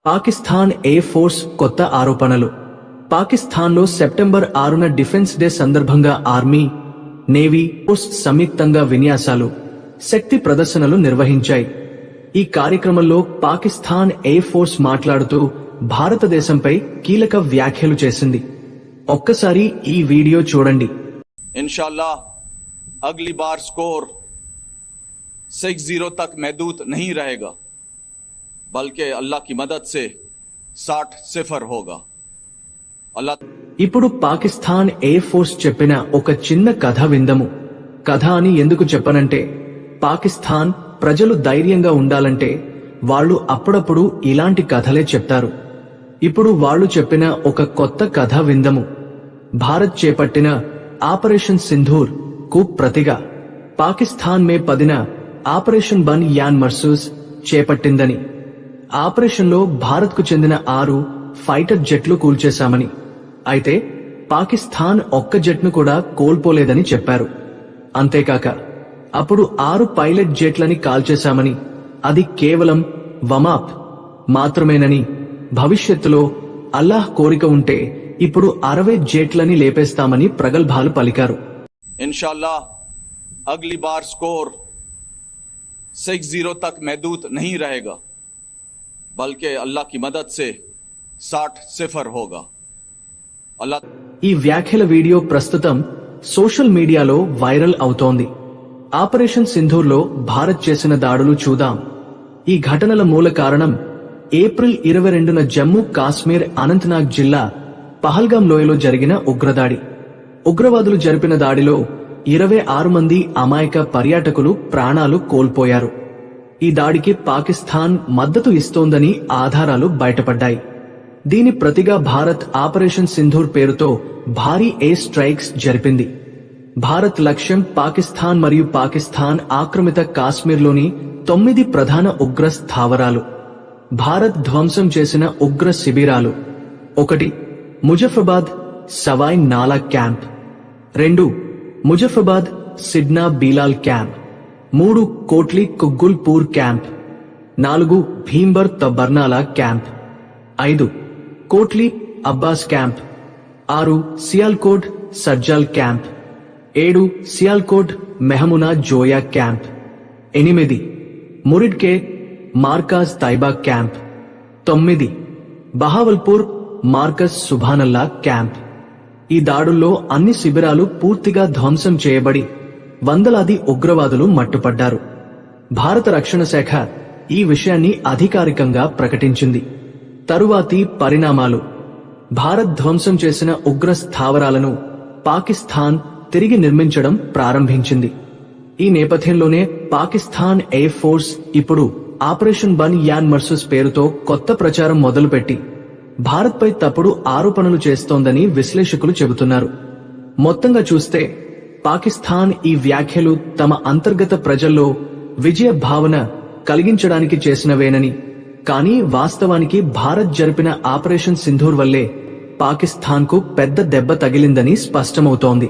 Pakistan air force కొత్త ఆరోపణలు. పాకిస్తాన్లో సెప్టెంబర్ 6న డిఫెన్స్ డే సందర్భంగా ఆర్మీ, నేవీ, ఫోర్స్ సంయుక్తంగా విన్యాసాలు, శక్తి ప్రదర్శనలు నిర్వహించాయి. ఈ కార్యక్రమంలో పాకిస్తాన్ ఎయిర్ ఫోర్స్ మాట్లాడుతూ భారతదేశంపై కీలక వ్యాఖ్యలు చేసింది. ఒక్కసారి ఈ వీడియో చూడండి. इंशाल्लाह अगली बार स्कोर 6-0 तक महदूद नहीं रहेगा, बल्कि अल्लाह की मदद से 60-0 होगा. ఇప్పుడు పాకిస్తాన్ ఎయిర్ ఫోర్స్ చెప్పిన ఒక చిన్న కథ విందము. కథ అని ఎందుకు చెప్పనంటే, పాకిస్తాన్ ప్రజలు ధైర్యంగా ఉండాలంటే వాళ్ళు అప్పుడప్పుడు ఇలాంటి కథలే చెప్తారు. ఇప్పుడు వాళ్ళు చెప్పిన ఒక కొత్త కథ విందము. భారత్ చేపట్టిన ఆపరేషన్ సింధూర్ కు ప్రతిగా పాకిస్తాన్ మే 10న ఆపరేషన్ బన్ యాన్ మర్సూస్ చేపట్టిందని, ఆపరేషన్లో భారత్ కు చెందిన 6 ఫైటర్ జెట్లు కూల్చేశామని, అయితే పాకిస్తాన్ ఒక్క జెట్ను కూడా కోల్పోలేదని చెప్పారు. అంతేకాక అప్పుడు 6 పైలట్ జెట్లని కాల్చేశామని, అది కేవలం వమాప్ మాత్రమేనని, భవిష్యత్తులో అల్లాహ్ కోరిక ఉంటే ఇప్పుడు 60 జెట్లని లేపేస్తామని ప్రగల్భాలు పలికారు. इंशाल्लाह अगली बार स्कोर 6-0 तक महदूद नहीं रहेगा, बल्कि अल्लाह की मदद से 60-0 होगा. ఈ వ్యాఖ్యల వీడియో ప్రస్తుతం సోషల్ మీడియాలో వైరల్ అవుతోంది. ఆపరేషన్ సింధూర్లో భారత్ చేసిన దాడులు చూద్దాం. ఈ ఘటనల మూల కారణం ఏప్రిల్ 22న జమ్మూ కాశ్మీర్ అనంతనాగ్ జిల్లా పహల్గాం లోయలో జరిగిన ఉగ్రదాడి. ఉగ్రవాదులు జరిపిన దాడిలో 26 మంది అమాయక పర్యాటకులు ప్రాణాలు కోల్పోయారు. ఈ దాడికి పాకిస్తాన్ మద్దతు ఇస్తోందని ఆధారాలు బయటపడ్డాయి. దీని ప్రతిగా భారత్ ఆపరేషన్ సింధూర్ పేరుతో భారీ ఎయిర్ స్ట్రైక్స్ జరిపింది. భారత్ లక్ష్యం పాకిస్తాన్ మరియు పాకిస్తాన్ ఆక్రమిత కాశ్మీర్లోని 9 ప్రధాన ఉగ్ర స్థావరాలు. భారత్ ధ్వంసం చేసిన ఉగ్ర శిబిరాలు: 1 Muzaffarabad Sawai Nala camp, 2 Muzaffarabad Syedna Bilal camp, 3 Kotli Gulpur camp, 4 Bhimber Barnala camp, 5 Kotli Abbas camp, 6 Sialkot Sarjal camp, 7 Sialkot Mehmoona Joya camp, 8 Muridke Markaz Taiba camp, 9 Bahawalpur Markaz Subhanallah camp. ఈ దాడుల్లో అన్ని శిబిరాలు పూర్తిగా ధ్వంసం చేయబడి వందలాది ఉగ్రవాదులు మట్టుపడ్డారు. భారత రక్షణ శాఖ ఈ విషయాన్ని అధికారికంగా ప్రకటించింది. తరువాతి పరిణామాలు: భారత్ ధ్వంసం చేసిన ఉగ్ర స్థావరాలను పాకిస్తాన్ తిరిగి నిర్మించడం ప్రారంభించింది. ఈ నేపథ్యంలోనే పాకిస్తాన్ ఎయిర్ ఫోర్స్ ఇప్పుడు ఆపరేషన్ బన్ యాన్ మర్సూస్ పేరుతో కొత్త ప్రచారం మొదలుపెట్టి భారత్పై తప్పుడు ఆరోపణలు చేస్తోందని విశ్లేషకులు చెబుతున్నారు. మొత్తంగా చూస్తే పాకిస్తాన్ ఈ వ్యాఖ్యలు తమ అంతర్గత ప్రజల్లో విజయ భావన కలిగించడానికి చేసినవేనని, కానీ వాస్తవానికి భారత్ జరిపిన ఆపరేషన్ సింధూర్ వల్లే పాకిస్తాన్కు పెద్ద దెబ్బ తగిలిందని స్పష్టమవుతోంది.